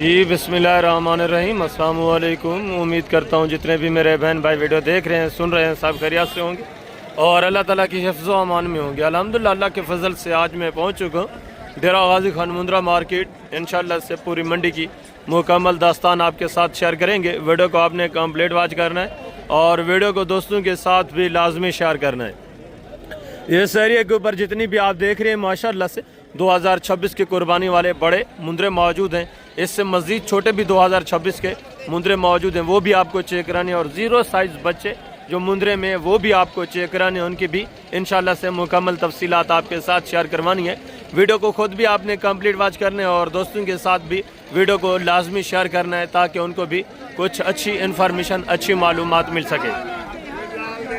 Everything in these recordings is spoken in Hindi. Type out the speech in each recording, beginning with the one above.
जी बिस्मिल्लाहिर्रहमानिर्रहीम, अस्सलाम वालेकुम। उम्मीद करता हूँ जितने भी मेरे बहन भाई वीडियो देख रहे हैं, सुन रहे हैं, सब खैरियत से होंगे और अल्लाह ताला की हिफ्ज़ व अमान में होंगे। अल्हम्दुलिल्लाह, अल्लाह के फजल से आज मैं पहुँच चुका हूँ डेरा गाजी खान मुंद्रा मार्केट। इंशाल्लाह से पूरी मंडी की मुकम्मल दास्तान आपके साथ शेयर करेंगे। वीडियो को आपने कंप्लीट वॉच करना है और वीडियो को दोस्तों के साथ भी लाजमी शेयर करना है। ये एरिया के ऊपर जितनी भी आप देख रहे हैं माशाल्लाह से 2026 के कुर्बानी वाले बड़े मुंद्रे मौजूद हैं। इससे मज़ीद छोटे भी 2026 के मुंद्रे मौजूद हैं, वो भी आपको चेक कराने। और ज़ीरो साइज़ बच्चे जो मुंद्रे में वो भी आपको चेक कराने, उनकी भी इंशाल्लाह से मुकम्मल तफसीलात आपके साथ शेयर करवानी है। वीडियो को खुद भी आपने कंप्लीट वॉच करना है और दोस्तों के साथ भी वीडियो को लाजमी शेयर करना है ताकि उनको भी कुछ अच्छी इन्फॉर्मेशन, अच्छी मालूमात मिल सके।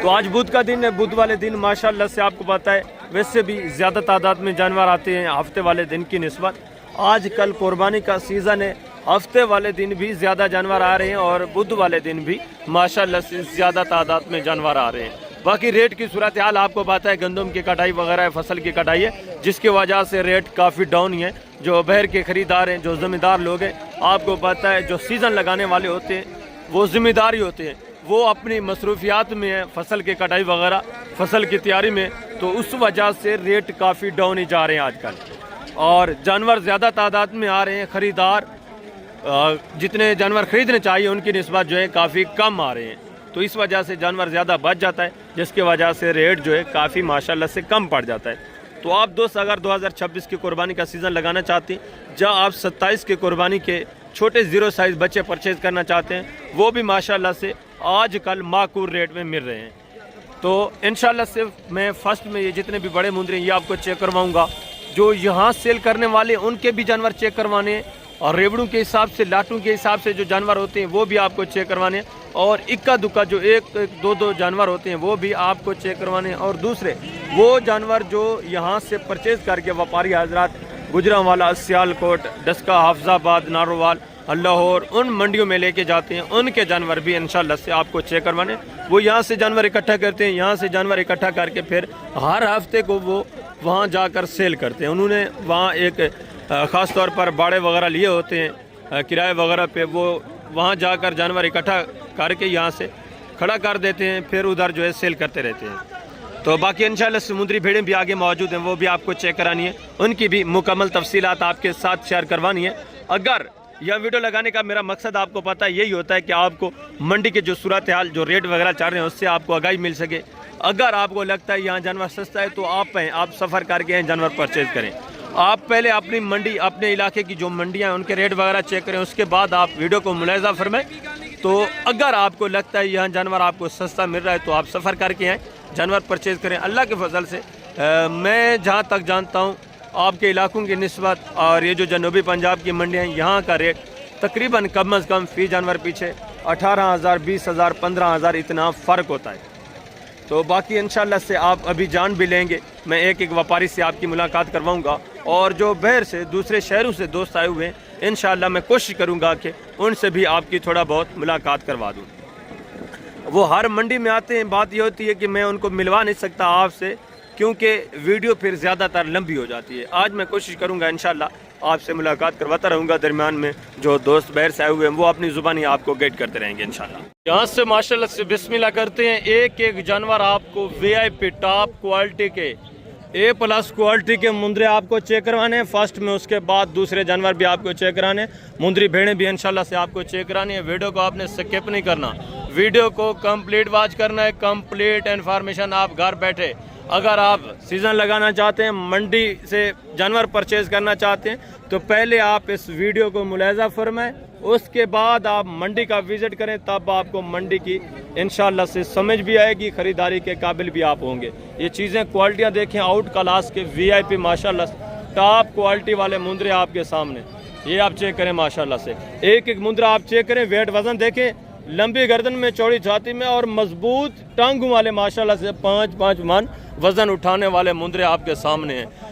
तो आज बुध का दिन है। बुध वाले दिन माशाल्लाह से आपको पता है वैसे भी ज़्यादा तादाद में जानवर आते हैं हफ्ते वाले दिन की निस्बत। आज कल कुर्बानी का सीज़न है, हफ्ते वाले दिन भी ज़्यादा जानवर आ रहे हैं और बुध वाले दिन भी माशाल्लाह से ज़्यादा तादाद में जानवर आ रहे हैं। बाकी रेट की सूरत हाल आपको पता है, गंदम की कटाई वगैरह फसल की कटाई है, जिसकी वजह से रेट काफ़ी डाउन ही है। जो बहर के ख़रीदार हैं, जो ज़मींदार लोग हैं, आपको पता है जो सीज़न लगाने वाले होते हैं वो ज़िम्मेदार ही होते हैं, वो अपनी मसरूफियात में है, फसल की कटाई वगैरह, फसल की तैयारी में, तो उस वजह से रेट काफ़ी डाउन ही जा रहे हैं आजकल। और जानवर ज़्यादा तादाद में आ रहे हैं, ख़रीदार जितने जानवर ख़रीदने चाहिए उनकी निस्बत जो है काफ़ी कम आ रहे हैं, तो इस वजह से जानवर ज़्यादा बच जाता है, जिसकी वजह से रेट जो है काफ़ी माशाल्लाह से कम पड़ जाता है। तो आप दोस्त अगर 2026 की कुर्बानी का सीज़न लगाना चाहते हैं, जहाँ आप 27 के कुर्बानी के छोटे ज़ीरो साइज़ बच्चे परचेज़ करना चाहते हैं, वो भी माशाल्लाह से आजकल माकूल रेट में मिल रहे हैं। तो इंशाल्लाह से मैं फ़र्स्ट में ये जितने भी बड़े मुंद्रे हैं ये आपको चेक करवाऊंगा। जो यहाँ सेल करने वाले उनके भी जानवर चेक करवाने हैं और रेवड़ों के हिसाब से, लाटों के हिसाब से जो जानवर होते हैं वो भी आपको चेक करवाने हैं। और इक्का दुक्का जो एक दो जानवर होते हैं वो भी आपको चेक करवाने हैं। और दूसरे वो जानवर जो यहाँ से परचेज़ करके व्यापारी हजरात गुजरांवाला, सियालकोट, डस्का, हाफजाबाद, नारोवाल, लाहौर उन मंडियों में लेके जाते हैं, उनके जानवर भी इंशाल्लाह से आपको चेक करवाने। वो यहाँ से जानवर इकट्ठा करते हैं, यहाँ से जानवर इकट्ठा करके फिर हर हफ्ते को वो वहाँ जाकर सेल करते हैं। उन्होंने वहाँ एक ख़ास तौर पर बाड़े वगैरह लिए होते हैं किराए वगैरह पे, वो वहाँ जाकर जानवर इकट्ठा करके यहाँ से खड़ा कर देते हैं, फिर उधर जो है सेल करते रहते हैं। तो बाकी इंशाल्लाह समुद्री भेड़ें भी आगे मौजूद हैं, वो भी आपको चेक करानी है, उनकी भी मुकम्मल तफसीलात आपके साथ शेयर करवानी है। अगर यह वीडियो लगाने का मेरा मकसद आपको पता है यही होता है कि आपको मंडी के जो सूरत हाल, जो रेट वगैरह चल रहे हैं उससे आपको आगाही मिल सके। अगर आपको लगता है यहाँ जानवर सस्ता है तो आप सफ़र करके यहाँ जानवर परचेज़ करें। आप पहले अपनी मंडी, अपने इलाके की जो मंडियाँ हैं उनके रेट वगैरह चेक करें, उसके बाद आप वीडियो को मुलाहिज़ा फरमाएं। तो अगर आपको लगता है यहाँ जानवर आपको सस्ता मिल रहा है तो आप सफ़र करके आएँ, जानवर परचेज़ करें। अल्लाह के फजल से मैं जहाँ तक जानता हूँ आपके इलाकों की निस्बत और ये जो जनूबी पंजाब की मंडियाँ हैं, यहाँ का रेट तकरीबन कम अज़ कम फ़ी जानवर पीछे 18,000, 20,000, 15,000 इतना फ़र्क होता है। तो बाकी इंशाल्लाह से आप अभी जान भी लेंगे, मैं एक एक व्यापारी से आपकी मुलाकात करवाऊँगा और जो बहर से दूसरे शहरों से दोस्त आए हुए हैं इंशाल्लाह मैं कोशिश करूँगा कि उनसे भी आपकी थोड़ा बहुत मुलाकात करवा दूँ। वो हर मंडी में आते हैं, बात ये होती है कि मैं उनको मिलवा नहीं सकता आपसे क्योंकि वीडियो फिर ज़्यादातर लंबी हो जाती है। आज मैं कोशिश करूंगा इंशाल्लाह आपसे मुलाकात करवाता रहूंगा, दरमियान में जो दोस्त बाहर से आए हुए हैं वो अपनी ज़ुबानी आपको गाइड करते रहेंगे इंशाल्लाह। यहाँ से माशाल्लाह से बिस्मिल्लाह करते हैं, एक एक जानवर आपको VIP टॉप क्वालिटी के A+ क्वालिटी के मुंद्रे आपको चेक करवाने हैं फर्स्ट में, उसके बाद दूसरे जानवर भी आपको चेक कराने, मुंद्री भेड़ें भी इंशाल्लाह से आपको चेक करानी है। वीडियो को आपने स्किप नहीं करना, वीडियो को कंप्लीट वॉच करना है, कंप्लीट इन्फॉर्मेशन आप घर बैठे अगर आप सीज़न लगाना चाहते हैं, मंडी से जानवर परचेज़ करना चाहते हैं, तो पहले आप इस वीडियो को मुलाहिज़ा फरमाएं, उसके बाद आप मंडी का विज़िट करें, तब आपको मंडी की इंशाल्लाह से समझ भी आएगी, ख़रीदारी के काबिल भी आप होंगे। ये चीज़ें क्वालिटियाँ देखें, आउट क्लास के VIP माशाल्लाह टॉप क्वालिटी वाले मुंद्रे आपके सामने, ये आप चेक करें माशाल्लाह से। एक एक मुंद्रा आप चेक करें, वेट वज़न देखें, लंबी गर्दन में, चौड़ी छाती में और मजबूत टांगों वाले माशाल्लाह से 5-5 मन वज़न उठाने वाले मुंद्रे आपके सामने हैं।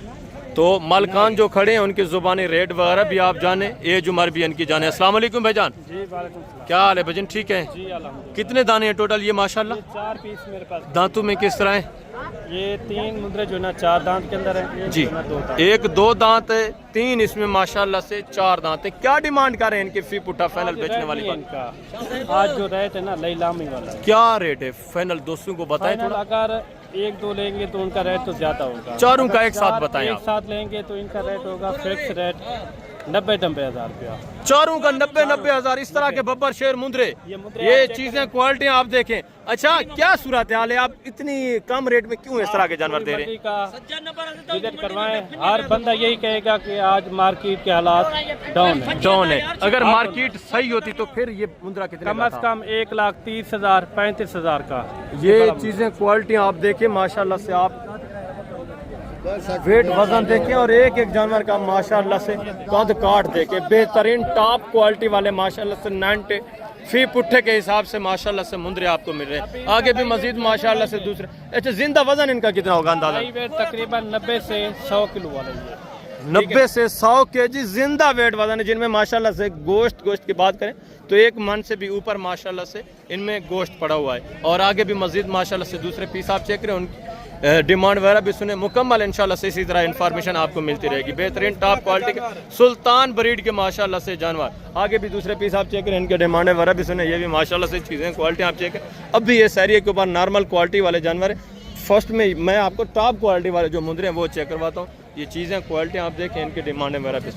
तो मालकान जो खड़े हैं उनकी ज़ुबानी रेट वगैरह भी आप जाने, एज उम्र भी इनकी जाने। अस्सलाम वालेकुम भाईजान। जी वालेकुम। क्या हाल है भाईजान, ठीक है? जी अल्हम्दुलिल्लाह। कितने दाने हैं टोटल ये माशाल्लाह? 4 पीस मेरे पास। दांतों में किस तरह है? ये 3 मुंदरे जो है ना 4 दांत के अंदर है जी, 1 2 दांत है, 3 इसमें माशाल्लाह से 4 दांत है। क्या डिमांड कर रहे हैं इनके फी पुट्ठा फाइनल बेचने वाली बात? इनका आज जो रेट है ना लैलामी वाला है। क्या रेट है फाइनल दोस्तों को बताएं थोड़ा। अगर 1-2 लेंगे तो उनका रेट तो ज्यादा होगा, चारों का एक साथ बताएं एक आप। साथ लेंगे तो इनका रेट होगा फिक्स रेट 90-90 हज़ार रुपया। चारों का 90-90 हज़ार। इस तरह के बब्बर शेर मुंदरे, ये चीजें क्वालिटी आप देखें। अच्छा, क्या सूरत हाल है, आप इतनी कम रेट में क्यों इस तरह के जानवर दे रहे हैं? का विजिट करवाएं, हर बंदा यही कहेगा कि आज मार्केट के हालात डाउन है। अगर मार्केट सही होती तो फिर ये मुंदरा कितने कम से कम 1,30,000 35,000 का। ये चीजें क्वालिटी आप देखें माशाल्लाह से, आप वेट वजन देखें और एक एक जानवर का माशाल्लाह से कद काट देखे, बेहतरीन टॉप क्वालिटी वाले माशाल्लाह से 90 फी पुट्ठे के हिसाब से माशाल्लाह से मुंदरे आपको मिल रहे हैं। आगे भी मजीद माशाल्लाह से दूसरे। अच्छा, जिंदा वजन इनका कितना होगा अंदाजा? तकरीबन 90 से 100 किलो वाला है। 90 से 100 केजी जिंदा वेट वजन है, जिनमें माशाल्लाह से गोश्त की बात करें तो 1 मन से भी ऊपर माशाल्लाह से इनमें गोश्त पड़ा हुआ है। और आगे भी मजीद माशाल्लाह से दूसरे पीस आप चेक करें, उनकी डिमांड वगैरह भी सुने मुकम्मल इंशाल्लाह से इसी तरह इन्फॉर्मेशन आपको मिलती रहेगी। बेहतरीन टॉप क्वालिटी के सुल्तान ब्रीड के माशाल्लाह से जानवर। आगे भी दूसरे पीस आप चेक करें, इनके डिमांड वगैरह भी सुने, ये भी माशाल्लाह से चीज़ें क्वालिटी आप चेक करें। अब भी ये सैरिये के ऊपर नॉर्मल क्वालिटी वाले जानवर है। फर्स्ट में मैं आपको टॉप क्वालिटी वाले जो मुंदरे हैं वो चेक करवाता हूँ। ये चीज़ें क्वालिटी आप देखें, इनकी डिमांड वगैरह भी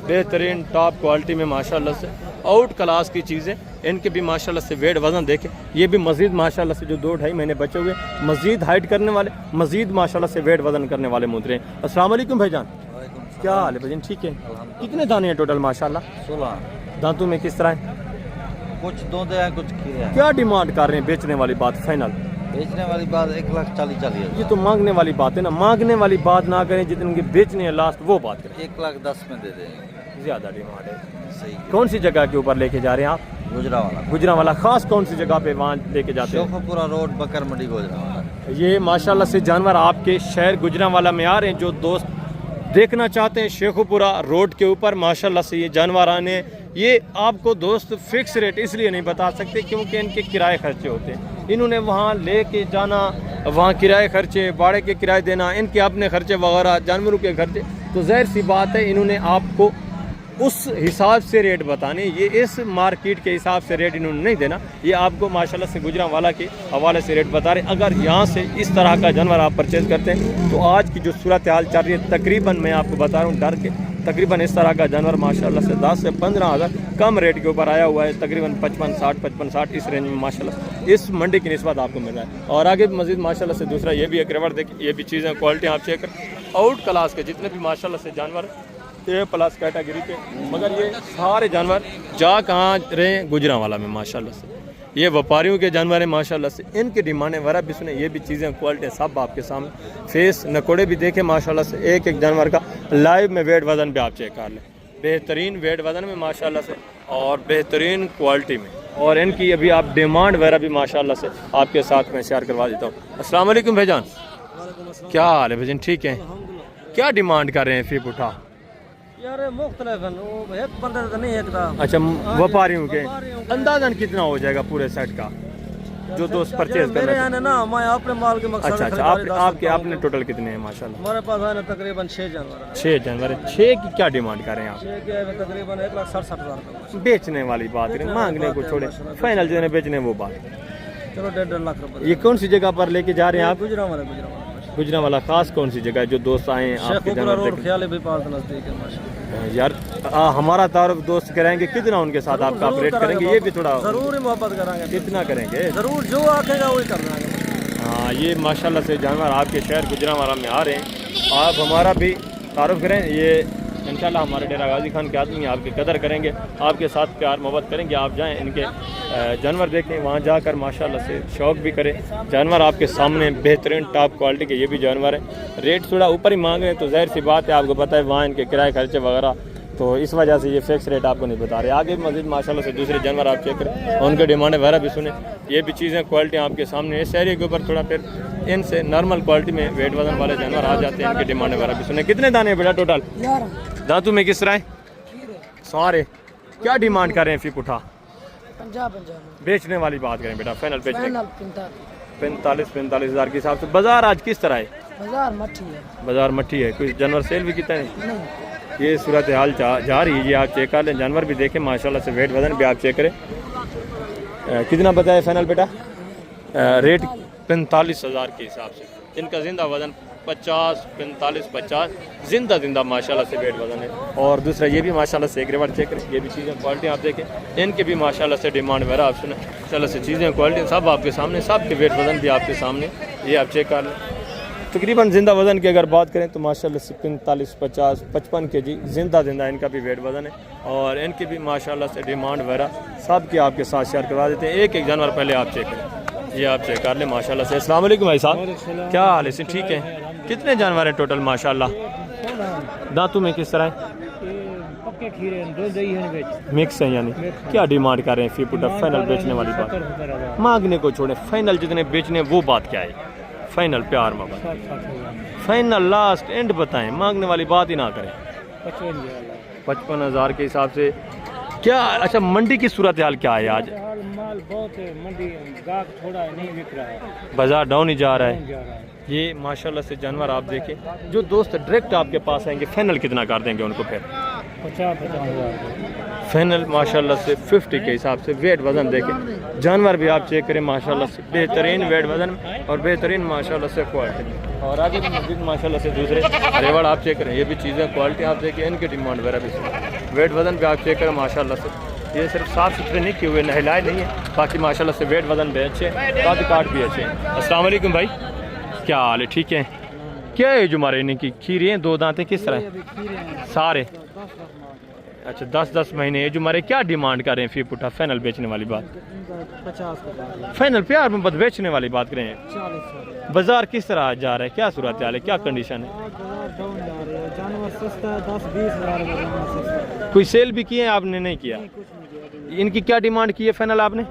बेहतरीन टॉप क्वालिटी में माशाल्लाह से आउट क्लास की चीज़ें, इनके भी माशाल्लाह से वेट वजन देखें। ये भी मजीद माशाल्लाह से जो 2-2.5 महीने बचे हुए मजीद हाइट करने वाले, मजीद माशाल्लाह से वेट वजन करने वाले मुंदरे हैं। अस्सलाम वालेकुम भाईजान, क्या हाल है भाईजान? ठीक है। कितने दाने हैं टोटल माशाल्लाह? 16 दांतों में किस तरह है? कुछ दूध है कुछ खीर है। क्या डिमांड कर रहे हैं बेचने वाली बात फाइनल? बेचने वाली बात 1,40,000। ये तो मांगने वाली बात है ना, मांगने वाली बात ना करें, जितने की बेचने है लास्ट वो बात करें। 1,10,000 में दे देंगे। ज्यादा डिमांड है। सही। कौन सी जगह के ऊपर लेके जा रहे हैं आप? गुजरावाला। गुजरावाला। खास कौन सी जगह पे वहाँ लेके जाते हैं? शेखुपुरा रोड, बकर मंडी, गुजरावाला। ये माशाल्लाह से जानवर आपके शहर गुजरावाला में आ रहे हैं। जो दोस्त देखना चाहते हैं शेखुपुरा रोड के ऊपर माशाल्लाह से ये जानवर आने, ये आपको दोस्त फिक्स रेट इसलिए नहीं बता सकते क्योंकि इनके किराए खर्चे होते हैं। इन्होंने वहाँ लेके जाना, वहाँ किराए खर्चे, भाड़े के किराए देना, इनके अपने खर्चे वगैरह, जानवरों के खर्चे, तो जाहिर सी बात है इन्होंने आपको उस हिसाब से रेट बताने। ये इस मार्केट के हिसाब से रेट इन्होंने नहीं देना, ये आपको माशाल्लाह से गुजरावाला के हवाले से रेट बता रहे। अगर यहाँ से इस तरह का जानवर आप परचेज़ करते हैं तो आज की जो सूरत हाल चल रही है, तकरीबन मैं आपको बता रहा हूँ डर के, तकरीबन इस तरह का जानवर माशाल्लाह से 10 से 15 हज़ार कम रेट के ऊपर आया हुआ है। तकरीबन 55-60 इस रेंज में माशाल्लाह इस मंडी की निस्बत आपको मिल रहा है। और आगे भी मजीद माशाल्लाह से दूसरा ये भी एक रिवर देखिए, ये भी चीज़ें क्वालिटी आप चेक करें। आउट क्लास के जितने भी माशाल्लाह से जानवर A+ कैटेगरी के, मगर ये सारे जानवर जा कहाँ रहे हैं? गुजरावाला में माशाल्लाह से। ये व्यापारियों के जानवर हैं माशाल्लाह से, इनकी डिमांडें वगैरह भी सुने, ये भी चीज़ें क्वालिटी सब आपके सामने। फेस नकोड़े भी देखें माशाल्लाह से, एक एक जानवर का लाइव में वेट वजन पे आप चेक कर लें। बेहतरीन वेट वजन में माशाल्लाह से और बेहतरीन क्वालिटी में। और इनकी अभी आप डिमांड वगैरह भी माशाल्लाह से आपके साथ मैं शेयर करवा देता हूँ। अस्सलाम वालेकुम भाईजान, क्या हाल है भाईजान? ठीक है। क्या डिमांड कर रहे हैं फी पुट्ठा? यार मुख्तलिफ है, वो एक बंदे तो नहीं एक था। अच्छा, व्यापारियों के अंदाजन कितना हो जाएगा पूरे सेट का जो दोस्त परचेज कर रहे हैं? ना मैं अपने माल के मकसद। अच्छा, आपके आपने टोटल कितने हैं माशाल्लाह? हमारे पास है ना तकरीबन 6 जानवर। 6 जानवर है। 6 की क्या डिमांड कर रहे हैं आप? 6 के तकरीबन 1,60,000। बेचने वाली बात करें, मांगने को छोड़े, फाइनल जो है बेचने वो बात। चलो 1.5 लाख रुपए। ये कौन सी जगह पर लेके जा रहे हैं आप? गुजरावाला। खास कौन सी जगह है जो दोस्त आए हैं आपके जानवर? यार हमारा तारुफ दोस्त करेंगे, कितना उनके साथ आप कॉपरेट करेंगे? ये भी थोड़ा जरूर मोहब्बत करेंगे। कितना करेंगे? जरूर जो आखेगा वही कर देंगे। हाँ, ये माशाल्लाह से जानवर आपके शहर गुजरावाला में आ रहे हैं। आप हमारा भी तारुफ करें। ये इंशाल्लाह हमारे डेरा गाजी खान के आदमी आपकी कदर करेंगे, आपके साथ प्यार मोहब्बत करेंगे। आप जाएं, इनके जानवर देखें, वहाँ जाकर माशाल्लाह से शौक़ भी करें। जानवर आपके सामने बेहतरीन टॉप क्वालिटी के ये भी जानवर हैं। रेट थोड़ा ऊपर ही मांग रहे हैं तो जाहिर सी बात है, आपको पता है वहाँ इनके किराए खर्चे वगैरह, तो इस वजह से ये फिक्स रेट आपको नहीं बता रहे। आगे मज़ीद माशाल्लाह से दूसरे जानवर आप चेक करें, उनके डिमांड वगैरह भी सुने। ये भी चीज़ें क्वालिटी आपके सामने है। शहरी के ऊपर थोड़ा फिर इनसे नॉर्मल क्वालिटी में वेट वजन वाले जानवर आ जाते हैं, इनके डिमांड वगैरह भी सुने। कितने दाने हैं बेटा टोटल? दांतों में किस तरह है? सारे। क्या डिमांड कर रहे हैं फी पुट्ठा? 50। बेचने वाली बात करें बेटा, फाइनल बेचने 45 हज़ार के हिसाब से। बाजार आज किस तरह है? बाजार मट्ठी है। बाजार मट्ठी है। कोई जानवर सेल भी कितना है? नहीं ये सूरत हाल जा रही है। ये आप चेक कर लें, जानवर भी देखें माशाल्लाह से, वेट वजन भी आप चेक करें। कितना बताया फाइनल बेटा? रेट 45 हज़ार के हिसाब से। इनका जिंदा वजन 50 जिंदा माशाल्लाह से वेट वजन है। और दूसरा ये भी माशाल्लाह से एक रिवर चेक करें, ये भी चीज़ें क्वालिटी आप देखें, इनके भी माशाल्लाह से डिमांड वगैरह आप सुने माशाल्लाह से चीज़ें क्वालिटी सब आपके सामने, सब के वेट वजन भी आपके सामने, ये आप चेक कर लें। तकरीबन जिंदा वज़न की अगर बात करें तो माशाल्लाह से 45, 50, 55 kg जिंदा इनका भी वेट वज़न है। और इनकी भी माशाल्लाह से डिमांड वगैरह सब के आपके साथ शेयर करवा देते हैं। एक एक जानवर पहले आप चेक करें, ये आप चेक कर लें माशाल्लाह से। अस्सलाम वालेकुम भाई साहब, क्या हाल है? से ठीक है। कितने जानवर हैं टोटल माशाल्लाह? दांतों में किस तरह है? पक्के खीरे दो दही हैं मिक्स है यानी। क्या डिमांड कर रहे हैं फी पुट? फाइनल बेचने वाली बात, मांगने को छोड़े, फाइनल जितने बेचने वो बात क्या है? फाइनल प्यार में फाइनल लास्ट एंड बताएं, मांगने वाली बात ही ना करें। 55 हज़ार के हिसाब से क्या? अच्छा, मंडी की सूरत हाल क्या है आज? माल बहुत है, मंडी गाहक थोड़ा नहीं बिक रहा है, बाजार डाउन ही जा रहा है। ये माशाल्लाह से जानवर आप देखें, जो दोस्त डायरेक्ट आपके पास आएंगे फाइनल कितना कर देंगे उनको? फिर 50 हज़ार फाइनल माशाल्लाह से 50 के हिसाब से। वेट वज़न देखें, जानवर भी आप चेक करें माशाल्लाह से, बेहतरीन वेट वज़न और बेहतरीन माशाल्लाह से क्वालिटी। और आगे भी मस्जिद माशाल्लाह से दूसरे रेवड़ आप चेक करें, ये भी चीज़ें क्वालिटी आप देखें, इनकी डिमांड वगैरह भी। वेट वज़न भी आप चेक करें माशाल्लाह से, ये सिर्फ साफ़ सुथरे नहीं किए हुए, नहलाए नहीं है, बाकी माशाल्लाह से वेट वज़न भी अच्छे हैं, काफ़ी काट भी अच्छे हैं। अस्सलाम वालेकुम भाई, क्या हाल है? ठीक है। क्या है जो हमारे इनकी खीरे हैं, दो दांतें किस तरह सारे? अच्छा, 10-10 महीने। ये जो हमारे क्या डिमांड कर रहे हैं फी पुटा? फाइनल बेचने वाली बात 50 फाइनल प्यार में, बस बेचने वाली बात करें। 40 बाजार किस तरह जा रहा है? क्या सूरत हाल है? क्या कंडीशन है? जानवर सस्ता है, 10-20 हज़ार। कोई सेल भी किए हैं आपने? नहीं किया। इनकी क्या डिमांड की है फाइनल आपने?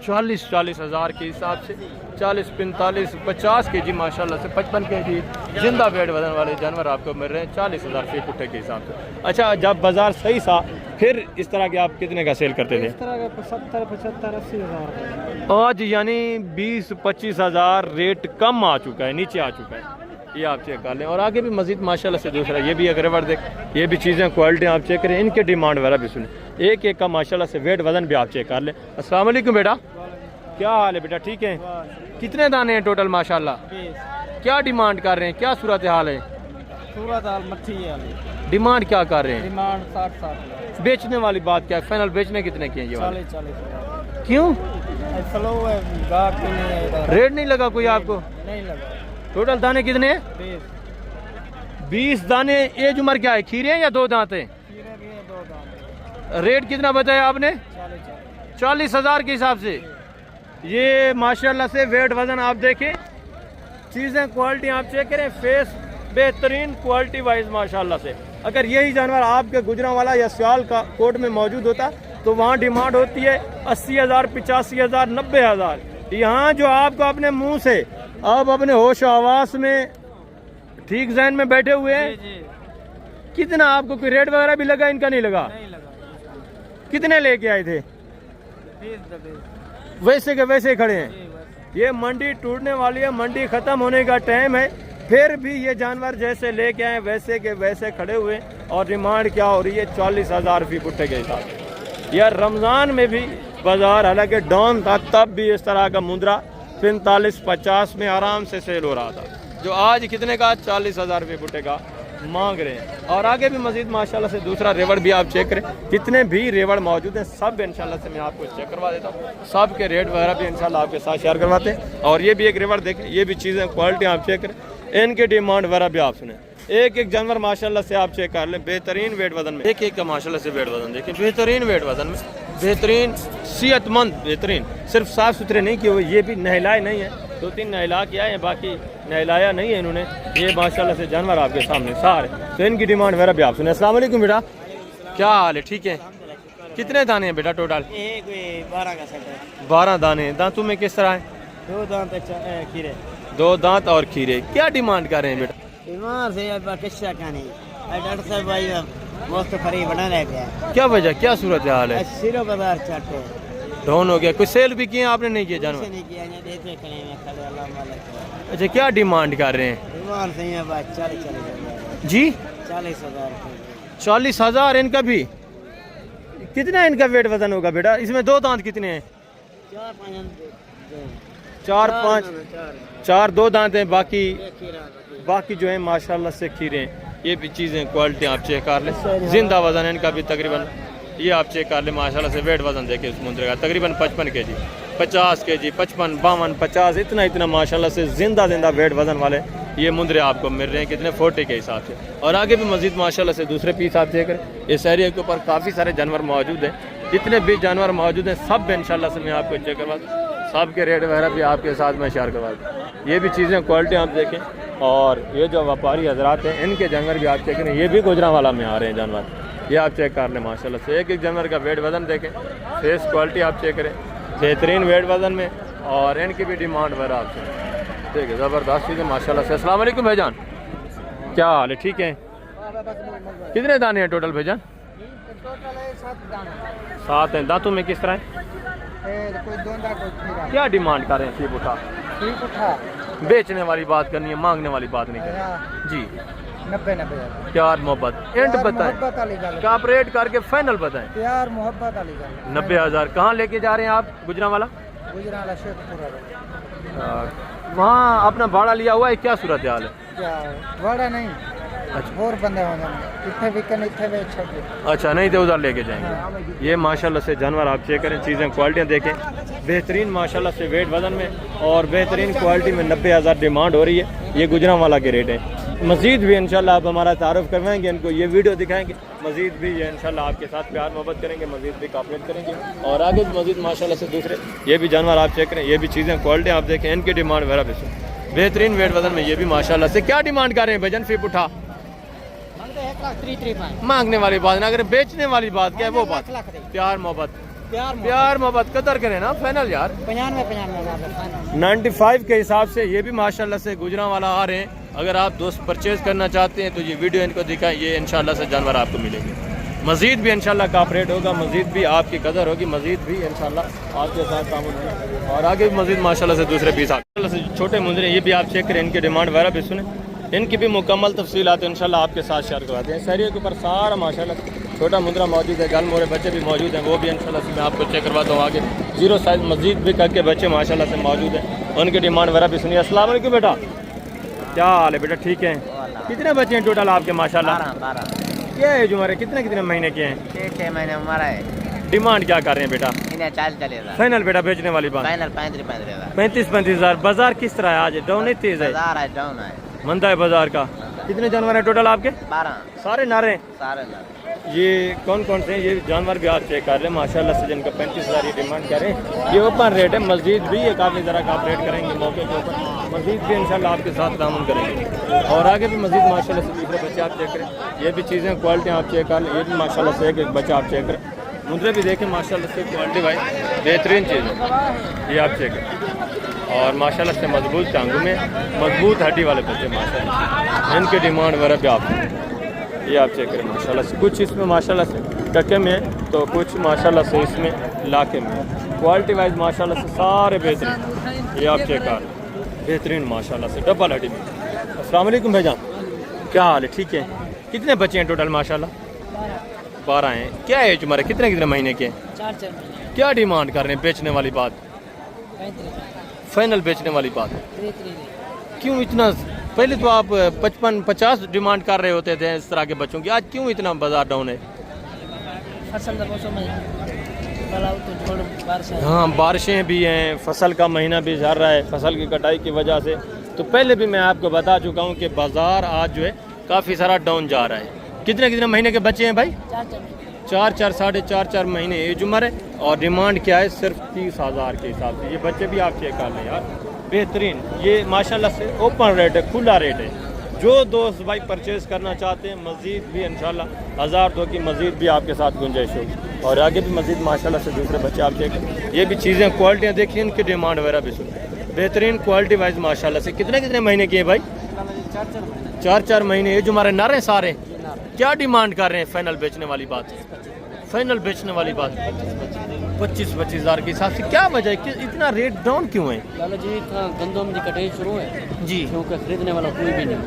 40 हज़ार के हिसाब से। 40, 45, 50 kg माशाल्लाह से, 55 kg जिंदा वेट वजन वाले जानवर आपको मिल रहे हैं 40 हज़ार फी पुट्ठे के हिसाब से। अच्छा, जब बाजार सही था फिर इस तरह के आप कितने का सेल करते थे? इस तरह का 70, 75, 80 हज़ार। आज यानी 20-25 हज़ार रेट कम आ चुका है, नीचे आ चुका है, ये आप चेक कर लें। और आगे भी मजीद माशाल्लाह से दूसरा ये भी अगर रिवर देख, ये भी चीज़ें क्वालिटी आप चेक करें, इनके डिमांड वगैरह भी सुने, एक एक का माशाल्लाह से वेट वजन भी आप चेक कर लें। अस्सलाम वालेकुम बेटा, क्या हाल है बेटा? ठीक है। कितने दाने हैं टोटल माशाल्लाह? 20। क्या डिमांड कर रहे हैं? क्या सूरत हाल है? सूरत हाल मट्ठी है। डिमांड क्या कर रहे हैं? डिमांड 60। बेचने वाली बात क्या है? फाइनल बेचने कितने की है ये वाले? 40 क्यों? स्लो है, गाहक भी नहीं है इधर। रेट नहीं लगा कोई आपको? नहीं लगा। टोटल दाने कितने हैं? 20 दाने। एज उम्र क्या है? खीरे हैं या दो दांत हैं? खीरे भी है, 2 दाने। रेट कितना बताया आपने? 40। 40 हज़ार के हिसाब से। ये माशाल्लाह से वेट वजन आप देखें, चीज़ें क्वालिटी आप चेक करें, फेस बेहतरीन क्वालिटी वाइज माशाल्लाह से। अगर यही जानवर आपके गुजरांवाला या सियाल का कोट में मौजूद होता तो वहाँ डिमांड होती है 80 हज़ार, 85 हज़ार, 90 हज़ार। यहाँ जो आपको अपने मुंह से आप अपने होश आवास में ठीक जहन में बैठे हुए हैं, कितना आपको कोई रेट वगैरह भी लगा? इनका नहीं लगा। कितने लेके आए थे? 20। वैसे के वैसे खड़े हैं। ये मंडी टूटने वाली है, मंडी खत्म होने का टाइम है, फिर भी ये जानवर जैसे लेके आए वैसे के वैसे खड़े हुए। और डिमांड क्या हो रही है? 40 हज़ार फी पुट्ठे के हिसाब से। यार रमज़ान में भी बाजार हालांकि डाउन था, तब भी इस तरह का मुद्रा 45-50 में आराम से सेल हो रहा था, जो आज कितने का? 40 हज़ार फी पुट्ठे का मांग रहे हैं। और आगे भी मजीद माशाल्लाह से दूसरा रेवड़ भी आप चेक करें, जितने भी रेवड़ मौजूद हैं सब इंशाल्लाह से मैं आपको चेक करवा देता हूँ, सब के रेट वगैरह भी इंशाल्लाह आपके साथ शेयर करवाते हैं। और ये भी एक रेवड़ देखें, ये भी चीज़ें क्वालिटी आप चेक करें, इनके डिमांड वगैरह भी आप सुने, एक एक जानवर माशाल्लाह से आप चेक कर लें, बेहतरीन वेट वजन में, एक एक का माशाल्लाह से वेट वजन देखें, बेहतरीन वेट वजन में, बेहतरीन सेहतमंद, बेहतरीन, सिर्फ साफ़ सुथरे नहीं किए हुए, ये भी नहलाए नहीं है, 2-3 नहला के आए हैं, बाकी नहलाया नहीं है इन्होंने। ये माशाल्लाह से जानवर आपके सामने सारे, तो इनकी डिमांड वगैरह भी आप सुने। अस्सलाम वालेकुम बेटा, क्या हाल है? ठीक है। कितने दाने हैं बेटा टोटल? 12 का सेट है। 12 दाने। दांतों में किस तरह है? 2 दांत खीरे। 2 दांत और खीरे। क्या डिमांड कर रहे हैं बेटा? बीमार से किस्सा कहानी डॉक्टर साहब भाई मस्त खरी बना रहे थे। क्या वजह, क्या सूरत हाल है? सिरो बाजार चाटे डाउन हो गया। कुछ सेल भी किए आपने? नहीं किए कुछ जानवर? नहीं किया यहाँ देते खड़े हैं खाली अल्लाह मालिक। अच्छा, क्या डिमांड कर रहे हैं बीमार सही है बात 40,000 जी? 40,000 40,000 इनका भी? कितना इनका वेट वजन होगा बेटा? इसमें दो दांत कितने हैं? 4 5 4 दो दांत हैं, बाकी जो है माशाल्लाह से खीरे हैं। ये भी चीज़ें क्वालिटी आप चेक कर लें। जिंदा वजन है इनका भी तकरीबन, ये आप चेक कर लें माशाल्लाह से। वेट वजन देखिए उस मुंद्रे का तकरीबन 55 kg, 50 kg, 55, 52, 50, इतना माशाल्लाह से जिंदा वेट वजन वाले ये मुंद्रे आपको मिल रहे हैं। कितने? 40 के हिसाब से। और आगे भी मजीद माशाल्लाह से दूसरे पीस आप चेक करें। इस एरिया के ऊपर काफ़ी सारे जानवर मौजूद हैं। जितने भी जानवर मौजूद हैं सब इंशाल्लाह से मैं आपको चेक करवा दूँ। सब के रेट वगैरह भी आपके साथ मैं शेयर करवा दूँ। ये भी चीज़ें क्वालिटी आप देखें। और ये जो व्यापारी हजरात हैं इनके जानवर भी आप चेक करें। ये भी गुजरांवाला में आ रहे हैं जानवर, ये आप चेक कर लें माशाल्लाह से। एक जानवर का वेट वजन देखें, फेस क्वालिटी आप चेक करें, बेहतरीन वेट वजन में। और इनकी भी डिमांड वगैरह आपसे ठीक है, ज़बरदस्त चीज़ है माशाल्लाह से। अस्सलाम वालेकुम भाईजान, क्या हाल है? ठीक है। कितने दाने हैं टोटल भाईजान? 7 हैं। दांतों में किस तरह है? क्या डिमांड कर रहे हैं? सीप उठा बेचने वाली बात करनी है, मांगने वाली बात नहीं करनी जी। 90 प्यार मोहब्बत एंड बताएं, आप रेट करके फाइनल बताएं। प्यार मोहब्बत 90,000। कहाँ लेके जा रहे हैं आप? गुजरांवाला? गुजरांवाला शेखपुरा। वहाँ अपना भाड़ा लिया हुआ है, क्या सूरत हाल है? क्या भाड़ा नहीं? अच्छा, और बंदे हो जाए इतने बिकन इतने बेच छोटे। अच्छा, नहीं तो उधर लेके जाएंगे। ये माशाल्लाह से जानवर आप चेक करें, चीज़ें क्वालिटियाँ देखें, बेहतरीन माशाल्लाह से वेट वजन में और बेहतरीन क्वालिटी में 90,000 डिमांड हो रही है। ये गुजरांवाला के रेट है। मज़ीद भी इंशाल्लाह आप हमारा तारुफ करवाएंगे, इनको ये वीडियो दिखाएंगे, मज़ीद भी ये इंशाल्लाह आपके साथ प्यार मोहब्बत करेंगे, मज़ीद भी कॉपरेट करेंगे। और आगे भी मज़ीद माशाल्लाह से दूसरे ये भी जानवर आप चेक करें, ये भी चीज़ें क्वालिटी आप देखें, इनकी डिमांड वगैरह भी बेहतरीन वेट वजन में। ये भी माशाल्लाह से क्या डिमांड कर रहे हैं भजन? फीप उठा मांगने वाली बात ना, अगर बेचने वाली बात क्या है वो बात। प्यार मोहब्बत कदर करें ना, फाइनल यार 95 के हिसाब से। ये भी माशाल्लाह से गुजरांवाला आ रहे हैं। अगर आप दोस्त परचेज करना चाहते हैं तो ये वीडियो इनको दिखाएं, ये इंशाल्लाह से जानवर आपको मिलेंगे। मज़ीद भी इंशाल्लाह कॉपरेट होगा, मज़ीद भी आपकी कदर होगी, मज़ीद भी इंशाल्लाह आपके साथ काम होगा। और आगे भी मज़ीद माशाल्लाह से दूसरे पीस माशाल्लाह से छोटे मुंदरे, ये भी आप चेक करें, इनकी डिमांड वगैरह भी सुने, इनकी भी मुकम्मल तफसीलात इंशाल्लाह आपके साथ शेयर करवाते हैं। शहरियों के ऊपर सारा माशाल्लाह छोटा मुंदरा मौजूद है, गल मोरे बच्चे भी मौजूद हैं, वो भी इंशाल्लाह से मैं आपको चेक करवाता हूँ। आगे 0 साइज मस्जिद भी करके बच्चे माशाल्लाह से मौजूद हैं, उनकी डिमांड वगैरह भी सुनिए। अस्सलाम वालेकुम बेटा, क्या हाल है बेटा? ठीक है। कितने बच्चे हैं टोटल आपके? माशाल्लाह 12 क्या एज उम्र है? कितने महीने के हैं? 6 महीने उम्र है। डिमांड क्या कर रहे हैं बेटा? 40,000 फाइनल बेटा बेचने वाली बात? फाइनल 35,000। 35,000। बाजार किस तरह है आज? डाउन है तेज है? डाउन है, मंदा है बाजार का। कितने जानवर हैं टोटल आपके? 12 सारे नारे? सारे। ये कौन कौन से हैं? ये जानवर भी आप चेक कर रहे हैं माशाल्लाह से, जिनका 35,000 ये डिमांड कर रहे हैं। ये ओपन रेट है, मस्जिद भी ये काफ़ी ज़रा का आप रेट करेंगे मौके के ऊपर, मस्जिद भी इंशाल्लाह आपके साथ तामुन करेंगे। और आगे भी मस्जिद माशाल्लाह से दूसरे बच्चे आप चेक करें, ये भी चीज़ें क्वालिटी आप चेक कर लें। ये भी माशाल्लाह से एक बच्चा आप चेक करें, मुद्रे भी देखें माशाल्लाह से, क्वालिटी भाई बेहतरीन चीज़ है, ये आप चेक करें। और माशाल्लाह से मजबूत टांगों में मजबूत हड्डी वाले बच्चे माशाल्लाह, इनकी डिमांड वगैरह भी आप ये आप चेक करें माशाल्लाह से। कुछ इसमें माशाल्लाह से टके में, तो कुछ माशाल्लाह से इसमें लाके में, क्वालिटी वाइज माशाल्लाह से सारे बेहतरीन। ये आप चेक कर बेहतरीन माशाल्लाह से, डबल हड्डी में। अस्सलाम वालेकुम भाईजान, क्या हाल है? ठीक है। कितने बच्चे हैं टोटल? माशाल्लाह 12 हैं। क्या एज उम्र है? कितने महीने के? 4 महीने। क्या डिमांड कर रहे हैं? बेचने वाली बात? फाइनल बेचने वाली बात? क्यों इतना? पहले तो आप 55-50 डिमांड कर रहे होते थे इस तरह के बच्चों की, आज क्यों इतना बाजार डाउन है? फसल का मौसम है, हाँ बारिशें भी हैं, फसल का महीना भी चल रहा है, फसल की कटाई की वजह से। तो पहले भी मैं आपको बता चुका हूँ कि बाजार आज जो है काफ़ी सारा डाउन जा रहा है। कितने महीने के बच्चे हैं भाई? 4 साढ़े 4 महीने एज उम्र है। और डिमांड क्या है? सिर्फ 30,000 के हिसाब से। ये बच्चे भी आप चेक कर लें यार, बेहतरीन। ये माशाल्लाह से ओपन रेट है, खुला रेट है। जो दोस्त भाई परचेज करना चाहते हैं, मज़ीद भी इंशाल्लाह 1000-2 की मज़ीद भी आपके साथ गुंजाइश होगी। और आगे भी मज़ीद माशाल्लाह से दूसरे बच्चे आप चेक करें, ये भी चीज़ें क्वालिटियाँ देखिए, इनकी डिमांड वगैरह भी सुन, बेहतरीन क्वालिटी वाइज माशाल्लाह से। कितने महीने की है भाई? 4 महीने एज उम्र है। नारे सारे क्या डिमांड कर रहे हैं? फाइनल बेचने वाली बात? फाइनल बेचने वाली बात 25-25 हज़ार के हिसाब से। क्या वजह है कि इतना रेट डाउन क्यों है? लाला जी गंदम की कटाई शुरू है जी, क्योंकि खरीदने वाला कोई भी नहीं।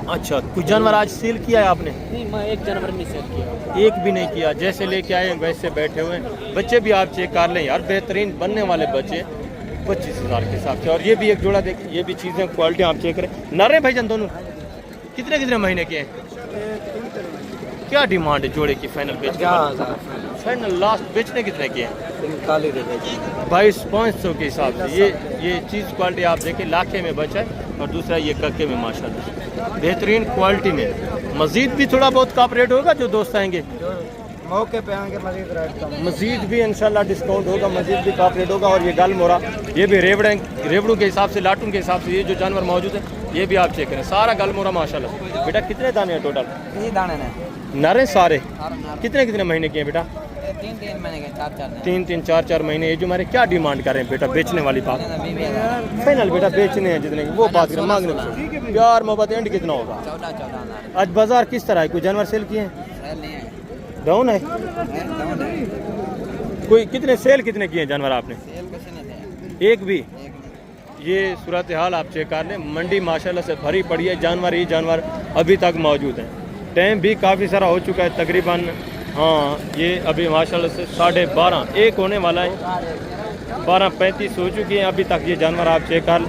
अच्छा, कुछ जानवर आज सेल किया है आपने? नहीं, मैं एक जानवर नहीं सेल किया। एक भी नहीं किया, जैसे लेके आए हैं वैसे बैठे हुए हैं। बच्चे भी आप चेक कर लें यार, बेहतरीन बनने वाले बच्चे 25 हज़ार के हिसाब से। और ये भी एक जोड़ा देखिए, ये भी चीज़ें क्वालिटी आप चेक करें। नरे भाईजान दोनों कितने कितने महीने के हैं? क्या डिमांड है जोड़े की फाइनल बेचने? फाइनल लास्ट बेचने कितने के हैं? 22,500 के हिसाब से। ये चीज़ क्वालिटी आप देखें, लाखे में बचा है और दूसरा ये कक्के में माशाल्लाह बेहतरीन क्वालिटी में। मज़ीद भी थोड़ा बहुत काप रेट होगा जो दोस्त आएंगे मौके पे आएंगे मजीद रेट कम। मज़ीद भी इंशाल्लाह डिस्काउंट होगा, मज़ीद भी काप रेट होगा। और ये गल मोरा, ये भी रेवड़ों के हिसाब से, लाटून के हिसाब से ये जो जानवर मौजूद है ये भी आप चेक करें, सारा गल मोरा माशाल्लाह। बेटा कितने दाने हैं टोटल? ये दाने ने नरे सारे कितने कितने महीने के हैं बेटा? 3 महीने के 4 3 4 महीने। ये जो हमारे क्या डिमांड कर रहे हैं बेटा बेचने वाली बात? फाइनल बेटा बेचने हैं जितने वो बात करें, मांगने में प्यार मोहब्बत एंड कितना होगा? 14 आज बाजार किस तरह है? कोई जानवर सेल किए हैं? डाउन है। कोई कितने सेल कितने किए हैं जानवर आपने? एक भी? ये सूरत हाल आप चेक कर लें, मंडी माशाल्लाह से भरी पड़ी है, जानवर ही जानवर अभी तक मौजूद हैं। टाइम भी काफ़ी सारा हो चुका है तकरीबन, हाँ ये अभी माशाल्लाह से 12:30 1 होने वाला है, 12:35 हो चुकी हैं। अभी तक ये जानवर आप चेक कर,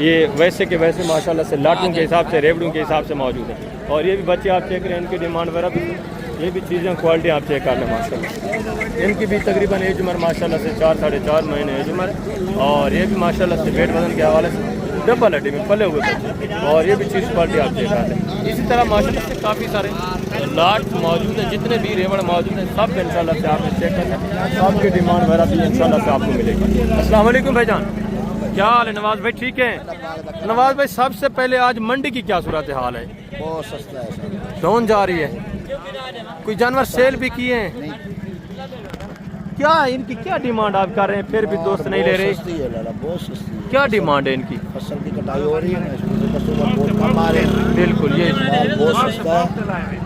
ये वैसे के वैसे माशाल्लाह से लाटों के हिसाब से, रेवड़ों के हिसाब से मौजूद है। और ये भी बच्चे आप चेक करें, इनकी डिमांड वगैरह भी, ये भी चीज़ें क्वालिटी आप चेक कर लें माशाल्लाह। इनकी भी तकरीबन एज उम्र माशाल्लाह से 4 साढ़े 4 महीने एज उम्र। और ये भी माशाल्लाह से वेट वजन के हवाले से डबल हड्डी में पले हुए बच्चे। और ये भी चीज़ क्वालिटी आप चेक कर लें। इसी तरह माशाल्लाह से काफ़ी सारे लाट मौजूद हैं, जितने भी रेवड़ मौजूद हैं सब इंशाल्लाह से आपने चेक करना, सबकी डिमांड वगैरह भी इंशाल्लाह से आपको मिलेगी। अस्सलाम वालेकुम भाईजान, क्या हाल है? नवाज भाई ठीक है? नवाज भाई सबसे पहले आज मंडी की क्या सूरत हाल है? बहुत सस्ता है, डाउन जा रही है। कोई जानवर सेल भी किए हैं? क्या इनकी क्या डिमांड आप कर रहे हैं? फिर भी दोस्त नहीं ले रहे। बहुत सस्ती है। क्या डिमांड है इनकी? फसल की कटाई हो रही है ना, इसमें कस्टमर बहुत कम आ रहे हैं। बिल्कुल, ये बहुत सस्ता है।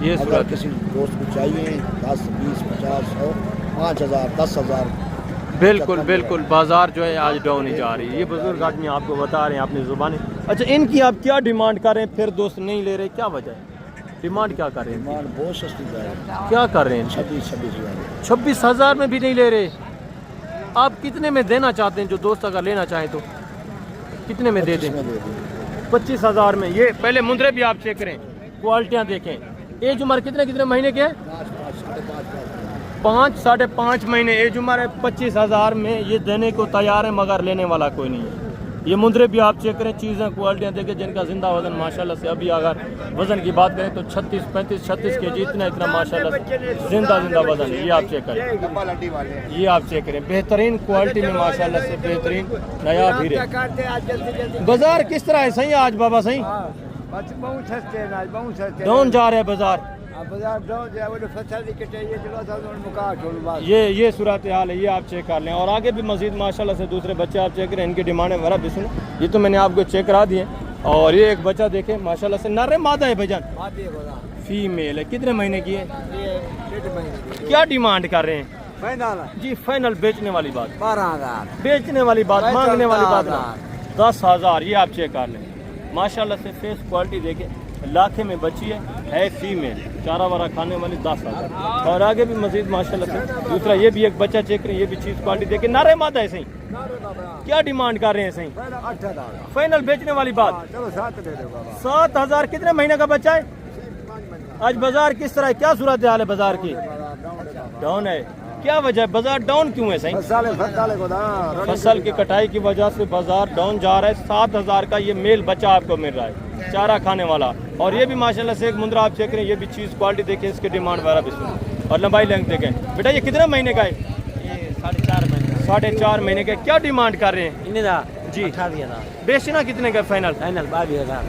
ये अगर सूरत किसी दोस्त को चाहिए 10 20 50 100 5,000 10,000। बिल्कुल बिल्कुल, बाजार जो है आज डाउन ही जा रही है। ये बुजुर्ग आदमी आपको बता रहे हैं अपनी जुबानी। अच्छा, इनकी आप क्या डिमांड कर रहे हैं? फिर दोस्त नहीं ले रहे, क्या वजह है? डिमांड क्या कर रहे हैं? डिमांड बहुत सस्ती जा रही है। क्या कर रहे हैं? 26,000 26,000 में भी नहीं ले रहे। आप कितने में देना चाहते हैं? जो दोस्त अगर लेना चाहें तो कितने में दे दें? 25,000 में। ये पहले मुंदरे भी आप चेक करें, क्वालिटियाँ देखें। एज उम्र कितने कितने महीने के हैं? 5 साढ़े 5 महीने एज उम्र है। 25,000 में ये देने को तैयार है, मगर लेने वाला कोई नहीं है। ये मुंदरे भी आप चेक करें, चीज़ें क्वालिटियाँ देखें, जिनका जिंदा वजन माशाल्लाह से, अभी अगर वजन की बात करें तो 36 35 36 kg इतना माशाल्लाह से जिंदा वजन है। ये आप चेक करें, ये आप चेक करें, बेहतरीन क्वालिटी में माशाल्लाह से बेहतरीन नया भीड़। बाजार किस तरह है? सही है आज बाबा? सही बहुत सस्ते हैं आज, बहुत सस्ते। डाउन जा रहे हैं बाजार। बाजार डाउन जाए वो फसल की कटाई है, जो था मुका छोड़ बस। ये सूरत हाल है, ये आप चेक कर लें। और आगे भी मजीद माशाल्लाह से दूसरे बच्चे आप चेक करें, इनकी डिमांड वगैरह भी सुने। ये तो मैंने आपको चेक करा दिए। और ये एक बच्चा देखें माशाल्लाह से, नर है मादा है भाईजान? फीमेल है। कितने महीने की है? क्या डिमांड कर रहे हैं? फाइनल जी फाइनल बेचने वाली बात, 12,000 बेचने वाली बात, मांगने वाली बात ना। 10,000 ये आप चेक कर लें। माशाल्लाह से फेस क्वालिटी देखें, लाखे में बची है फीमेल, चारा वारा खाने वाली 10,000। और आगे भी मजीद माशाल्लाह से दूसरा ये भी एक बच्चा चेक करें, ये भी चीज़ क्वालिटी देखें। नारे मादा है सही? क्या डिमांड कर रहे हैं सही? 8,000 फाइनल बेचने वाली बात। चलो 7 दे दो बाबा। 7,000 कितने महीने का बच्चा है? आज बाजार किस तरह है? क्या सूरत हाल है बाजार की? डाउन है। क्या वजह है? बाजार डाउन क्यों है सही? फसल की कटाई की वजह से बाजार डाउन जा रहा है। 7,000 का ये मेल बच्चा आपको मिल रहा है, चारा खाने वाला। और ये भी माशाल्लाह से एक मुंद्रा आप चेक करें, ये भी चीज़ क्वालिटी देखें, इसकी डिमांड वगैरह भी सुने और लंबाई लेंथ देखें। बेटा ये कितने महीने का है? ये 4.5 महीने। 4.5 महीने का। क्या डिमांड कर रहे हैं? इन्हें जी 18,000 बेचना कितने का? फाइनल 22,000।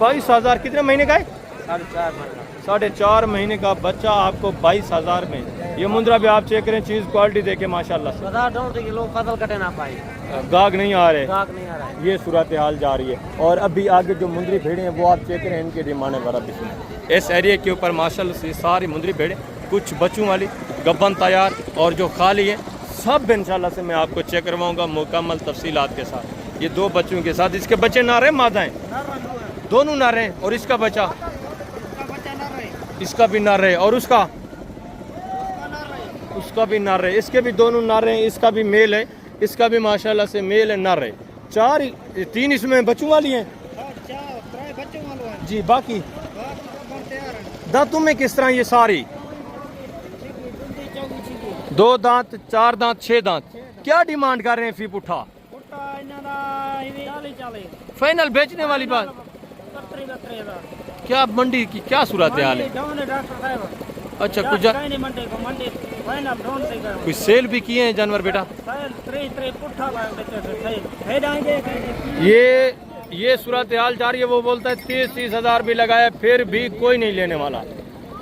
22,000। कितने महीने का है? 4.5 महीने। 4.5 महीने का बच्चा आपको 22,000 में। ये मुंद्रा भी आप चेक करें, चीज़ क्वालिटी देखें माशाल्लाह से। बाजार डाउन से लोग फसल कटे ना पाए, गाग नहीं आ रहे, गाहक नहीं आ रहा है। ये सूरत हाल जा रही है। और अभी आगे जो मुंदरी भेड़ें हैं वो आप चेक करें, इनकी डिमांड वगैरह भी सुने। इस एरिया के ऊपर माशाल्लाह से सारी मुंदरी भेड़ें, कुछ बच्चों वाली गब्बन तैयार और जो खाली है सब इंशाल्लाह से मैं आपको चेक करवाऊंगा मुकम्मल तफसीलात के साथ। ये दो बच्चों के साथ, इसके बच्चे नारे मादाएं दोनों नारे हैं, और इसका बच्चा इसका भी नारे और उसका भी नारे, इसके भी दोनों नारे हैं, इसका भी मेल है, इसका भी माशाल्लाह से मेल है नारे। तीन इसमें बच्चों वाली हैं जी। बाकी दांतों में किस तरह ये सारी 2 दांत 4 दांत 6 दांत क्या डिमांड कर रहे हैं फी पुठा? फाइनल बेचने वाली बात क्या मंडी की क्या सूरत हाल है? अच्छा कुछ कोई सेल भी किए हैं जानवर बेटा? ये सूरत हाल जा रही है। वो बोलता है 30-30 हज़ार भी लगाया फिर भी कोई नहीं लेने वाला।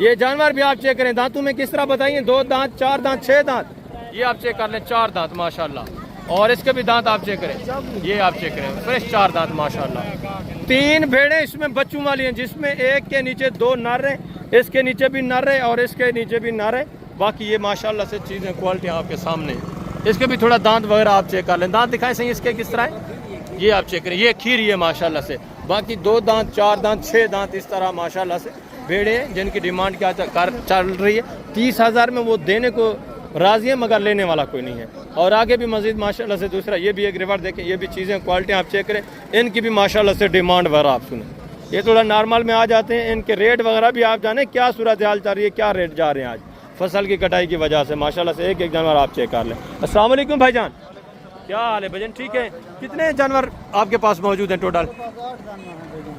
ये जानवर भी आप चेक करें, दांतों में किस तरह बताइए, 2 दांत 4 दांत 6 दांत, ये आप चेक कर लें 4 दांत माशाल्लाह। और इसके भी दांत आप चेक करें, ये आप चेक करें फ्रेश 4 दांत माशाल्लाह। 3 भेड़ें इसमें बच्चों वाली हैं, जिसमें एक के नीचे 2 नर हैं, इसके नीचे भी नर है और इसके नीचे भी नर है। बाकी ये माशाल्लाह से चीज़ें क्वालिटी आपके सामने है। इसके भी थोड़ा दांत वगैरह आप चेक कर लें, दांत दिखाएं सही इसके किस तरह है, ये आप चेक करें। ये खीरी है माशाल्लाह से। बाकी 2 दांत 4 दांत 6 दांत इस तरह माशाल्लाह से भेड़े हैं, जिनकी डिमांड क्या चल रही है 30 हज़ार में। वो देने को राजी है मगर लेने वाला कोई नहीं है। और आगे भी मजीद माशाल्लाह से दूसरा ये भी एक रिवर देखें, ये भी चीज़ें क्वालिटी आप चेक करें, इनकी भी माशाल्लाह से डिमांड वगैरह आप सुने। ये थोड़ा नॉर्मल में आ जाते हैं, इनके रेट वगैरह भी आप जाने क्या सूरत हाल चल रही है, क्या रेट जा रहे हैं आज फसल की कटाई की वजह से माशाल्लाह से। एक एक जानवर आप चेक कर लें। अस्सलाम वालेकुम भाईजान, क्या हाल है भजन? ठीक है। कितने जानवर आपके पास मौजूद हैं टोटल?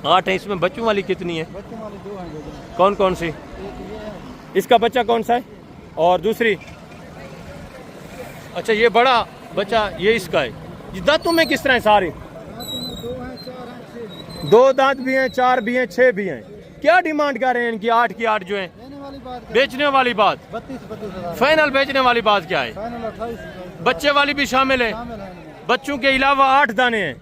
8 है। इसमें बच्चों वाली कितनी है? कौन कौन सी? इसका बच्चा कौन सा है और दूसरी? अच्छा ये बड़ा बच्चा ये इसका है। ये दांतों में किस तरह है सारे? 2 दांत भी हैं, 4 भी हैं, 6 भी हैं। क्या डिमांड कर रहे हैं इनकी? 8 की 8 जो है बेचने वाली बात 32 फाइनल बेचने वाली बात क्या है? बच्चे वाली भी शामिल है, बच्चों के अलावा 8 दाने हैं।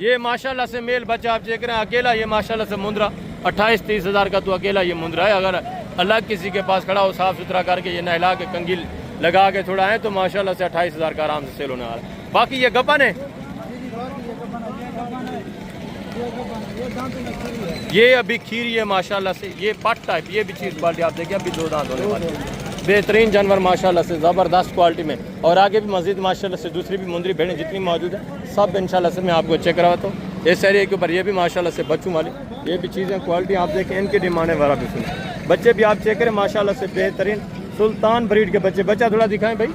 ये माशाल्लाह से मेल बच्चा आप देख रहे हैं अकेला, ये माशाल्लाह से मुंद्रा 28-30 हज़ार का तो अकेला ये मुंद्रा है। अगर अलग किसी के पास खड़ा हो साफ सुथरा करके ये नहला के कंगील लगा के थोड़ा है तो माशाल्लाह से 28 हज़ार का आराम से सेल होने वाला है। बाकी ये गपन है, ये अभी खीरी है माशाल्लाह से। ये पट टाइप, ये भी चीज़ क्वालिटी आप देखिए, अभी 2 दांत होने वाले बेहतरीन जानवर माशाल्लाह से ज़बरदस्त क्वालिटी में। और आगे भी मज़ीद माशाल्लाह से दूसरी भी मुंदरी भेड़ें जितनी मौजूद है सब इंशाल्लाह से मैं आपको चेक करवाता हूँ। इस एरिया के ऊपर ये भी माशाल्लाह से बच्चों वाली ये भी चीज़ें क्वालिटी आप देखें, इनकी डिमांड है वरा भी सुने। बच्चे भी आप चेक करें माशाल्लाह से बेहतरीन सुल्तान ब्रीड के बच्चे। बच्चा थोड़ा दिखाएं भाई,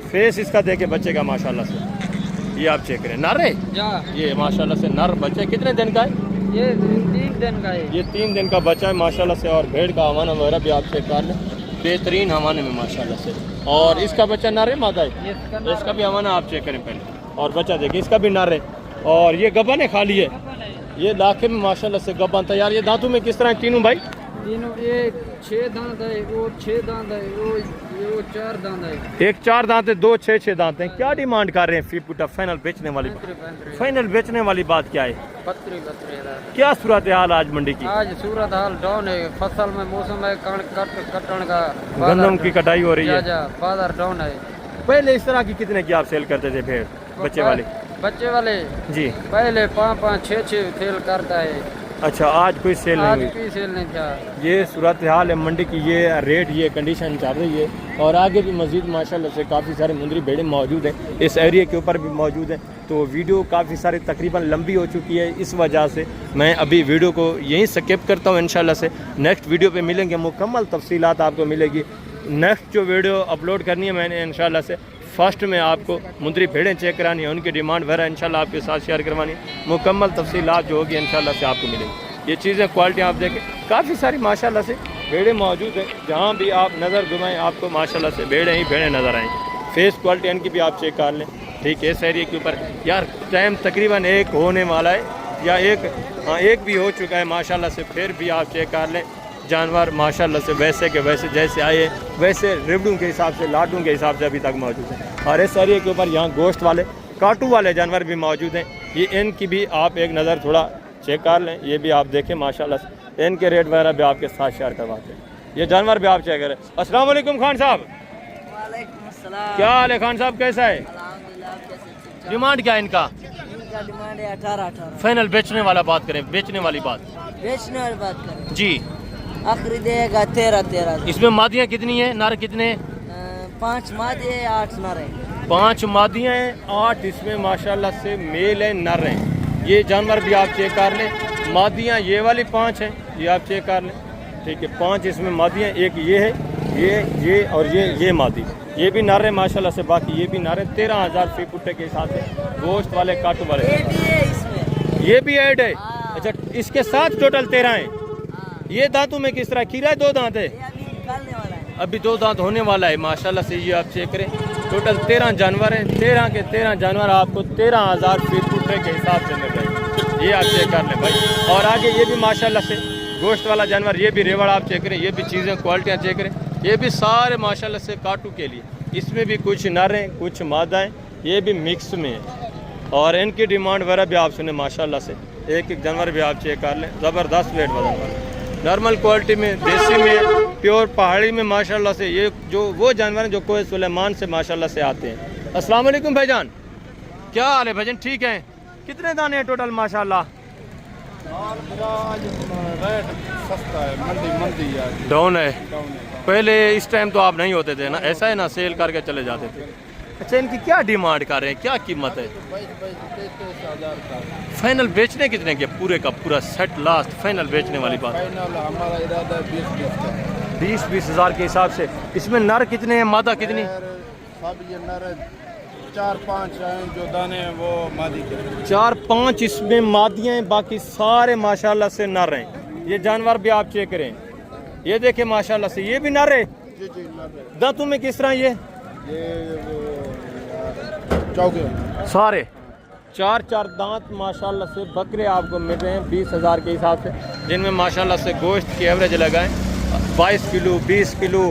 फेस इसका देखें बच्चे का माशाल्लाह से, ये आप चेक करें। नर है ये माशाल्लाह से, नर बच्चे। कितने दिन का है ये? 3 दिन का है। ये 3 दिन का बच्चा है माशाल्लाह से। और भेड़ का हवाना वगैरह भी आप चेक कर लें, बेहतरीन हवाने में माशाल्लाह से। और इसका बच्चा नर है मादा है? इसका भी हवाना आप चेक करें पहले। और बच्चा देखिए इसका भी नर है। और ये गबन है खाली है, ये लाखे में माशाल्लाह से गबन तैयार। ये दांतों में किस तरह तीनों भाई? तीनों ये 6 दांत है, वो 6 दांत है, वो 4 दांत है। एक 4 दांत है, 2 6 दांत हैं। क्या डिमांड कर रहे हैं फी पुटा फाइनल बेचने वाली? फाइनल बेचने वाली बात क्या है? 32 क्या सूरत हाल आज मंडी की? आज सूरत हाल डाउन है, फसल में मौसम है कटन का, गंदम की कटाई हो रही है, बाजार डाउन है। पहले इस तरह की कितने की आप सेल करते थे भेड़ बच्चे वाले? बच्चे वाले जी पहले 5-5 6-6 सेल करता है। अच्छा आज कोई सेल आज नहीं कोई सेल नहीं था। ये सूरत हाल है मंडी की, ये रेट ये कंडीशन चल रही है। और आगे भी मजीद माशाल्लाह से काफ़ी सारे मुंदरी भेड़ें मौजूद हैं, इस एरिया के ऊपर भी मौजूद हैं। तो वीडियो काफ़ी सारी तकरीबन लंबी हो चुकी है, इस वजह से मैं अभी वीडियो को यहीं स्किप करता हूँ। इंशाल्लाह से नेक्स्ट वीडियो पे मिलेंगे, मुकम्मल तफसीलात आपको मिलेगी। नेक्स्ट जो वीडियो अपलोड करनी है मैंने इंशाल्लाह से फर्स्ट में आपको मुंदरी भेड़ें चेक करानी है, उनकी डिमांड वगैरह इंशाल्लाह आपके साथ शेयर करवानी है। मुकम्मल तफसीलात जो होगी इंशाल्लाह से आपको मिलेगी। ये चीज़ें क्वालिटी आप देखें, काफ़ी सारी माशाल्लाह से भेड़ें मौजूद हैं। जहाँ भी आप नज़र घुमाएं आपको माशाल्लाह से भेड़ें ही भेड़ें नज़र आएँ। फेस क्वालिटी इनकी भी आप चेक कर लें, ठीक है। इस एरिया के ऊपर यार टाइम तकरीबन 1 होने वाला है, या एक भी हो चुका है माशाल्लाह से। फिर भी आप चेक कर लें जानवर माशाल्लाह से वैसे के वैसे जैसे आए वैसे रिबड़ों के हिसाब से, लाटों के हिसाब से अभी तक मौजूद हैं। और इस एरिया के ऊपर यहाँ गोश्त वाले काटू वाले जानवर भी मौजूद हैं। ये इनकी भी आप एक नज़र थोड़ा चेक कर लें, ये भी आप देखें माशाल्लाह से। इनके रेट वगैरह भी आपके साथ शेयर करवाते हैं। ये जानवर भी आप चेक करें। अस्सलाम वालेकुम खान साहब, क्या हाल है खान साहब, कैसा है? डिमांड क्या है इनका? इनका डिमांड है 18-18। फाइनल बेचने वाला बात करें, बेचने वाली बात बेचने वाली बात करें जी। आखिरी देगा 13-13। इसमें मादियाँ कितनी है, नर कितने? 5 मादे 8 नर है। 5 मादियाँ हैं, 8 इसमें माशाल्लाह से मेल है, नर हैं। ये जानवर भी आप चेक कर लें, मादियाँ ये वाली 5 हैं, ये आप चेक कर लें, ठीक है। 5 इसमें मादियाँ, एक ये है, ये और ये मादी, ये भी नर है माशाल्लाह से, बाकी ये भी नर है। 13,000 फी पुट्टे के हिसाब से, गोश्त वाले काटू वाले, ये भी है इसमें, ये भी ऐड है। हाँ। अच्छा, इसके साथ टोटल 13 हैं। हाँ। ये दांतों में किस तरह, खीरा है 2 दांत है, ये अभी निकालने वाला है। अभी 2 दांत होने वाला है माशाल्लाह से। ये आप चेक करें, टोटल 13 जानवर हैं। 13 के 13 जानवर आपको 13,000 फी पुट्टे के हिसाब से मिल रहे हैं। ये आप चेक कर लें भाई। और आगे ये भी माशाल्लाह से गोश्त वाला जानवर, ये भी रेवड़ आप चेक करें, ये भी चीज़ें क्वालिटियाँ चेक करें, ये भी सारे माशाल्लाह से काटू के लिए। इसमें भी कुछ नर हैं, कुछ मादा हैं, ये भी मिक्स में है। और इनकी डिमांड वगैरह भी आप सुने माशाल्लाह से। एक जानवर भी आप चेक कर लें, ज़बरदस्त वेट वजन वाला, नॉर्मल क्वालिटी में, देसी में, प्योर पहाड़ी में माशाल्लाह से। ये जो वो जानवर हैं जो कोई सुलेमान से माशाल्लाह से आते हैं। अस्सलाम वालेकुम भाईजान, क्या हाल है भाईजान, ठीक है? कितने दाने हैं टोटल माशाल्लाह? रेट सस्ता है, मंदी है, डाउन है। पहले इस टाइम तो आप नहीं होते थे ना, ऐसा है ना, सेल करके चले जाते थे। अच्छा, इनकी क्या डिमांड कर रहे हैं, क्या कीमत है? 23,000 का फाइनल बेचने कितने के? पूरे का पूरा सेट लास्ट फाइनल बेचने वाली बात, फाइनल हमारा इरादा 20-20 का। 20-20 हज़ार के हिसाब से। इसमें नर कितने हैं, मादा कितनी? सब ये नर 4-5 हैं, जो दाने हैं वो मादी के। 4-5 इसमें मादियाँ हैं, बाकी सारे माशाल्लाह से नर हैं। ये जानवर भी आप चेक करें, ये देखें माशाल्लाह से, ये भी नर है। जी नर है। दांतों में किस तरह ये चौके सारे 4 दांत माशाल्लाह से बकरे आपको मिल रहे हैं 20,000 के हिसाब से, जिनमें माशाल्लाह से गोश्त की एवरेज लगाएं 22 किलो, 20 किलो,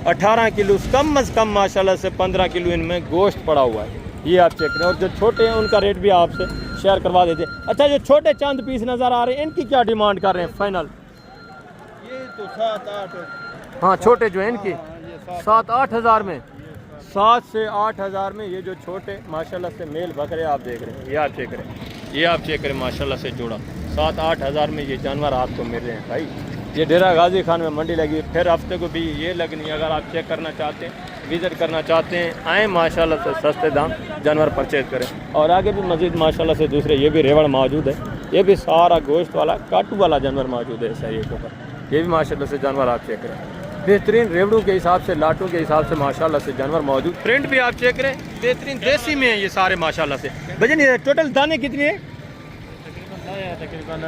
18 किलो, कम अज़ कम माशाल्लाह से 15 किलो इनमें गोश्त पड़ा हुआ है। ये आप चेक करें। और जो छोटे हैं उनका रेट भी आपसे शेयर करवा देते हैं। अच्छा, जो छोटे चंद पीस नज़र आ रहे हैं, इनकी क्या डिमांड कर रहे हैं फाइनल? ये तो 7-8। हाँ, छोटे जो हैं इनकी 7-8 हज़ार में, 7 से 8 हज़ार में ये जो छोटे माशाल्लाह से मेल बकरे आप देख रहे हैं, ये आप चेक करें, ये आप चेक करें माशाल्लाह से जोड़ा 7-8 हज़ार में ये जानवर आपको मिल रहे हैं भाई। ये डेरा गाजी खान में मंडी लगी, फिर हफ्ते को भी ये लगनी है। अगर आप चेक करना चाहते हैं, विज़िट करना चाहते हैं, आएँ माशाल्लाह से, सस्ते दाम जानवर परचेज़ करें। और आगे भी मज़ीद माशाल्लाह से दूसरे ये भी रेवड़ मौजूद है, ये भी सारा गोश्त वाला काटू वाला जानवर मौजूद है ऐसा ये ऊपर, ये भी माशाल्लाह से जानवर आप चेक करें। बेहतरीन रेवड़ों के हिसाब से, लाटों के हिसाब से माशाल्लाह से जानवर मौजूद। प्रिंट भी आप चेक करें, बेहतरीन देसी में है ये सारे माशाल्लाह से। भजन ये टोटल दाने कितने हैं? तकरीबन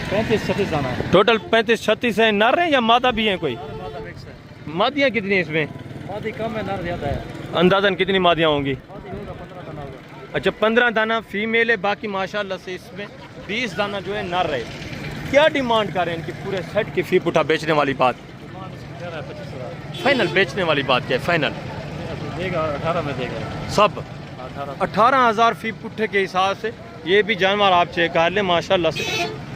35-36 दाना है। टोटल 35-36 हैं। नर हैं या मादा भी हैं कोई? मादियाँ कितनी हैं इसमें? मादी कम है, नर ज़्यादा है। अंदाजन कितनी मादियाँ होंगी? 15 दाना होगा। अच्छा, 15 दाना फीमेल है, बाकी माशाल्लाह से इसमें 20 दाना जो है नर है। क्या डिमांड कर रहे हैं इनकी पूरे सेट की फी पुठा बेचने वाली बात? 25,000 फाइनल बेचने वाली बात क्या है फाइनल? देगा 18 में देगा सब 18। 18,000 फी पुट्ठे के हिसाब से ये भी जानवर आप चेक कर लें माशाल्लाह से।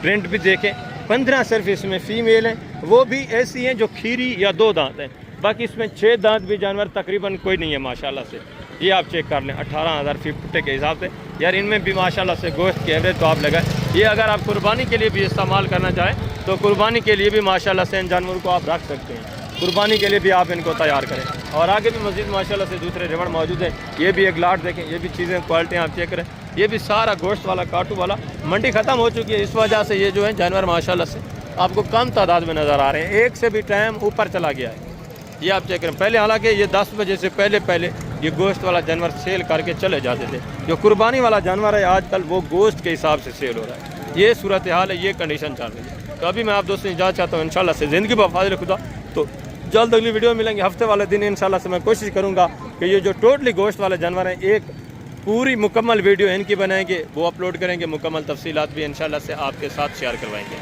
प्रिंट भी देखें, 15 सिर्फ इसमें फीमेल हैं, वो भी ऐसी हैं जो खीरी या 2 दांत हैं, बाकी इसमें 6 दांत भी जानवर तकरीबन कोई नहीं है माशाल्लाह से। ये आप चेक कर लें 18,000 फी पुट्ठे के हिसाब से। यार इनमें भी माशाल्लाह से गोश्त की एवरेज तो आप लगाएं। ये अगर आप कुर्बानी के लिए भी इस्तेमाल करना चाहें तो कुर्बानी के लिए भी माशाल्लाह से इन जानवरों को आप रख सकते हैं, कुर्बानी के लिए भी आप इनको तैयार करें। और आगे भी मज़ीद माशाल्लाह से दूसरे रेवड़ मौजूद है। ये भी एक लाट देखें, ये भी चीज़ें क्वालिटी आप चेक करें, ये भी सारा गोश्त वाला काटू वाला। मंडी ख़त्म हो चुकी है, इस वजह से ये जो है जानवर माशाल्लाह से आपको कम तादाद में नज़र आ रहे हैं। एक से भी टाइम ऊपर चला गया है, ये आप चेक करें। पहले हालांकि ये 10 बजे से पहले ये गोश्त वाला जानवर सेल करके चले जाते थे। जो कुर्बानी वाला जानवर है आजकल वो गोश्त के हिसाब से सेल हो रहा है। ये सूरत हाल है, ये कंडीशन चल रही है। तो अभी मैं आप दोस्तों इजाज़त चाहता हूँ इंशाल्लाह से ज़िंदगी बफ़ाज़िल खुदा। तो जल्द अगली वीडियो मिलेंगे हफ्ते वाले दिन इंशाल्लाह से। मैं कोशिश करूँगा कि ये जो टोटली गोश्त वाले जानवर हैं एक पूरी मुकम्मल वीडियो इनकी बनाएंगे, वो अपलोड करेंगे, मुकम्मल तफसीलात भी इंशाल्लाह से आपके साथ शेयर करवाएंगे।